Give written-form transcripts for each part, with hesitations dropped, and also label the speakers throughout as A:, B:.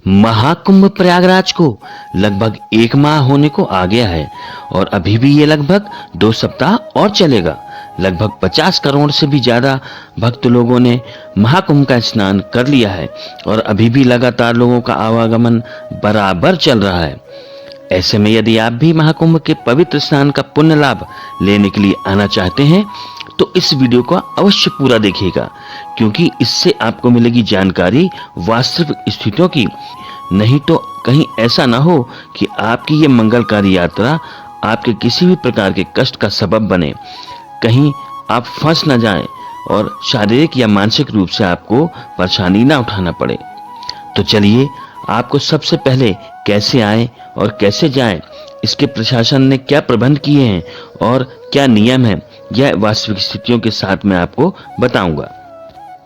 A: महाकुंभ प्रयागराज को लगभग 1 माह होने को आ गया है और अभी भी ये लगभग 2 सप्ताह और चलेगा। लगभग 50 करोड़ से भी ज्यादा भक्त लोगों ने महाकुंभ का स्नान कर लिया है और अभी भी लगातार लोगों का आवागमन बराबर चल रहा है। ऐसे में यदि आप भी महाकुंभ के पवित्र स्नान का पुण्य लाभ लेने के लिए आना चाहते हैं तो इस वीडियो को अवश्य पूरा देखिएगा, क्योंकि इससे आपको मिलेगी जानकारी वास्तविक स्थितियों की। नहीं तो कहीं ऐसा ना हो कि आपकी ये मंगलकारी यात्रा आपके किसी भी प्रकार के कष्ट का सबब बने, कहीं आप फंस ना जाएं और शारीरिक या मानसिक रूप से आपको परेशानी ना उठाना पड़े। तो चलिए, आपको सबसे पहले कैसे आए और कैसे जाएं, इसके प्रशासन ने क्या प्रबंध किए हैं और क्या नियम है, यह वास्तविक स्थितियों के साथ मैं आपको बताऊंगा।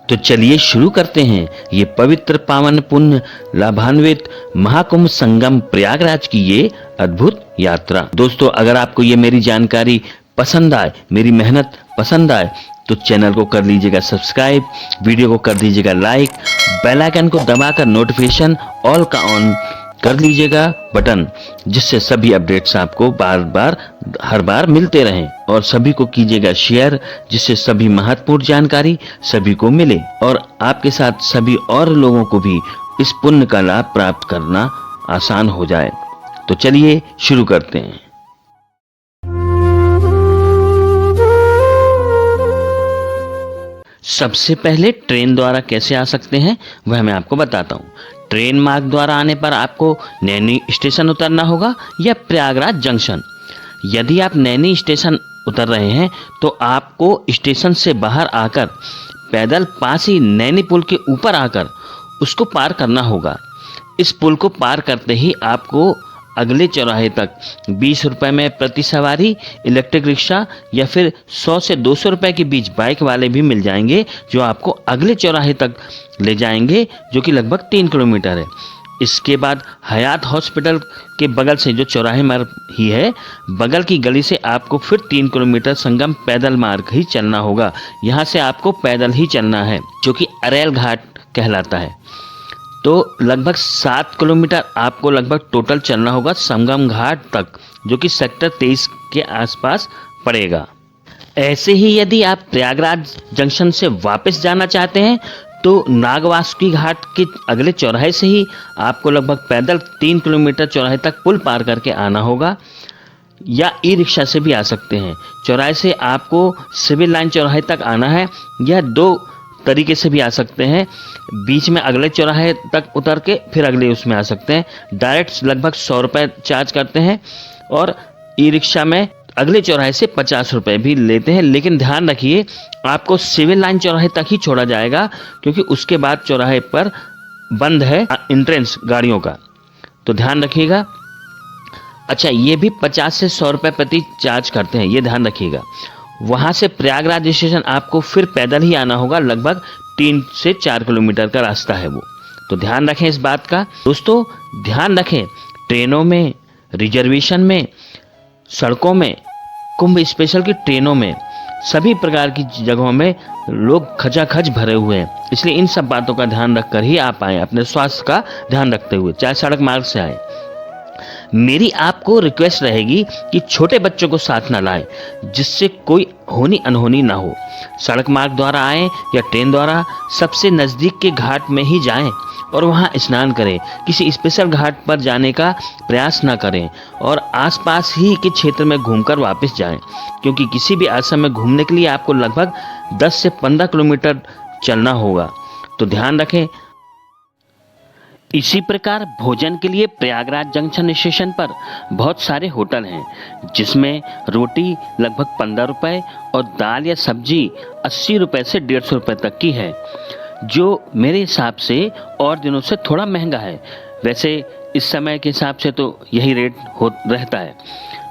A: तो चलिए शुरू करते हैं ये पवित्र पावन पुण्य लाभान्वित महाकुंभ संगम प्रयागराज की ये अद्भुत यात्रा। दोस्तों, अगर आपको ये मेरी जानकारी पसंद आए, मेरी मेहनत पसंद आए, तो चैनल को कर लीजिएगा सब्सक्राइब, वीडियो को कर दीजिएगा लाइक, बेल आइकन को दबाकर नोटिफिकेशन ऑल का ऑन कर लीजिएगा बटन, जिससे सभी अपडेट्स आपको हर बार मिलते रहें। और सभी को कीजिएगा शेयर, जिससे सभी महत्वपूर्ण जानकारी सभी को मिले और आपके साथ सभी और लोगों को भी इस पुण्य का लाभ प्राप्त करना आसान हो जाए। तो चलिए शुरू करते हैं। सबसे पहले ट्रेन द्वारा कैसे आ सकते हैं वह मैं आपको बताता हूँ। ट्रेन मार्ग द्वारा आने पर आपको नैनी स्टेशन उतरना होगा या प्रयागराज जंक्शन। यदि आप नैनी स्टेशन उतर रहे हैं तो आपको स्टेशन से बाहर आकर पैदल पास ही नैनी पुल के ऊपर आकर उसको पार करना होगा। इस पुल को पार करते ही आपको अगले चौराहे तक 20 रुपए में प्रति सवारी इलेक्ट्रिक रिक्शा या फिर 100 से 200 रुपए के बीच बाइक वाले भी मिल जाएंगे, जो आपको अगले चौराहे तक ले जाएंगे, जो कि लगभग 3 किलोमीटर है। इसके बाद हयात हॉस्पिटल के बगल से जो चौराहे मार्ग ही है, बगल की गली से आपको फिर 3 किलोमीटर संगम पैदल मार्ग ही चलना होगा। यहाँ से आपको पैदल ही चलना है, जो कि अरेल घाट कहलाता है। तो लगभग 7 किलोमीटर आपको लगभग टोटल चलना होगा संगम घाट तक, जो कि सेक्टर 23 के आसपास पड़ेगा। ऐसे ही यदि आप प्रयागराज जंक्शन से वापस जाना चाहते हैं तो नागवासुकी घाट के अगले चौराहे से ही आपको लगभग पैदल 3 किलोमीटर चौराहे तक पुल पार करके आना होगा, या ई रिक्शा से भी आ सकते हैं। चौराहे से आपको सिविल लाइन चौराहे तक आना है, या 2 तरीके से भी आ सकते हैं। बीच में अगले चौराहे तक उतर के फिर अगले उसमें आ सकते हैं। डायरेक्ट लगभग 100 रुपये चार्ज करते हैं और ई रिक्शा में अगले चौराहे से 50 रुपये भी लेते हैं। लेकिन ध्यान रखिए, आपको सिविल लाइन चौराहे तक ही छोड़ा जाएगा, क्योंकि उसके बाद चौराहे पर बंद है एंट्रेंस गाड़ियों का, तो ध्यान रखिएगा। अच्छा, ये भी 50 से 100 रुपये प्रति चार्ज करते हैं, ये ध्यान रखिएगा। वहाँ से प्रयागराज स्टेशन आपको फिर पैदल ही आना होगा, लगभग 3 से 4 किलोमीटर का रास्ता है वो, तो ध्यान रखें इस बात का। दोस्तों, ध्यान रखें, ट्रेनों में, रिजर्वेशन में, सड़कों में, कुंभ स्पेशल की ट्रेनों में, सभी प्रकार की जगहों में लोग खचाखच भरे हुए हैं, इसलिए इन सब बातों का ध्यान रखकर ही आप आए, अपने स्वास्थ्य का ध्यान रखते हुए, चाहे सड़क मार्ग से आए। मेरी आपको रिक्वेस्ट रहेगी कि छोटे बच्चों को साथ ना लाएं, जिससे कोई होनी अनहोनी ना हो। सड़क मार्ग द्वारा आएं या ट्रेन द्वारा, सबसे नज़दीक के घाट में ही जाएं और वहां स्नान करें। किसी स्पेशल घाट पर जाने का प्रयास ना करें और आसपास ही के क्षेत्र में घूमकर वापस जाएं, क्योंकि किसी भी आश्रम में घूमने के लिए आपको लगभग 10 से 15 किलोमीटर चलना होगा, तो ध्यान रखें। इसी प्रकार भोजन के लिए प्रयागराज जंक्शन स्टेशन पर बहुत सारे होटल हैं, जिसमें रोटी लगभग 15 रुपये और दाल या सब्जी 80 रुपये से 150 रुपये तक की है, जो मेरे हिसाब से और दिनों से थोड़ा महंगा है। वैसे इस समय के हिसाब से तो यही रेट रहता है।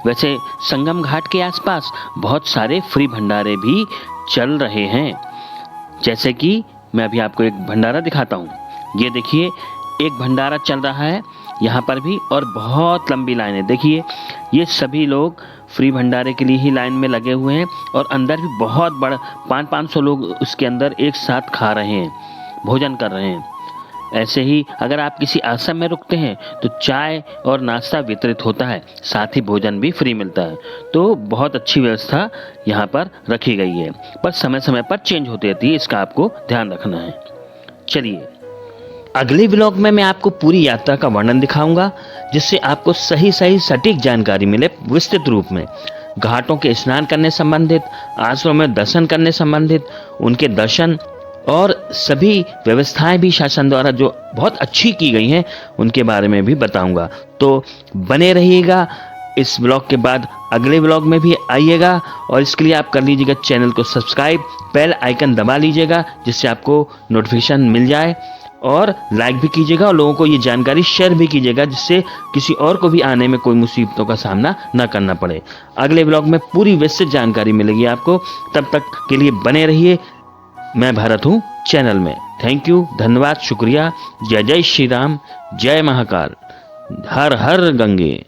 A: वैसे संगम घाट के आसपास बहुत सारे फ्री भंडारे भी चल रहे हैं, जैसे कि मैं अभी आपको एक भंडारा दिखाता हूँ। ये देखिए, एक भंडारा चल रहा है यहाँ पर भी, और बहुत लंबी लाइन है। देखिए, ये सभी लोग फ्री भंडारे के लिए ही लाइन में लगे हुए हैं और अंदर भी बहुत बड़ा 500-500 लोग उसके अंदर एक साथ खा रहे हैं, भोजन कर रहे हैं। ऐसे ही अगर आप किसी आश्रम में रुकते हैं तो चाय और नाश्ता वितरित होता है, साथ ही भोजन भी फ्री मिलता है। तो बहुत अच्छी व्यवस्था यहाँ पर रखी गई है, पर समय समय पर चेंज होती रहती है, इसका आपको ध्यान रखना है। चलिए अगले व्लॉग में मैं आपको पूरी यात्रा का वर्णन दिखाऊंगा, जिससे आपको सही सटीक जानकारी मिले विस्तृत रूप में। घाटों के स्नान करने संबंधित, आश्रम में दर्शन करने संबंधित, उनके दर्शन और सभी व्यवस्थाएं भी शासन द्वारा जो बहुत अच्छी की गई हैं उनके बारे में भी बताऊंगा। तो बने रहिएगा। इस ब्लॉग के बाद अगले ब्लॉग में भी आइएगा, और इसके लिए आप कर लीजिएगा चैनल को सब्सक्राइब, बेल आइकन दबा लीजिएगा जिससे आपको नोटिफिकेशन मिल जाए, और लाइक भी कीजिएगा और लोगों को ये जानकारी शेयर भी कीजिएगा, जिससे किसी और को भी आने में कोई मुसीबतों का सामना न करना पड़े। अगले ब्लॉग में पूरी विस्तृत जानकारी मिलेगी आपको। तब तक के लिए बने रहिए। मैं भरत हूँ चैनल में। थैंक यू, धन्यवाद, शुक्रिया। जय जय श्री राम, जय महाकाल, हर हर गंगे।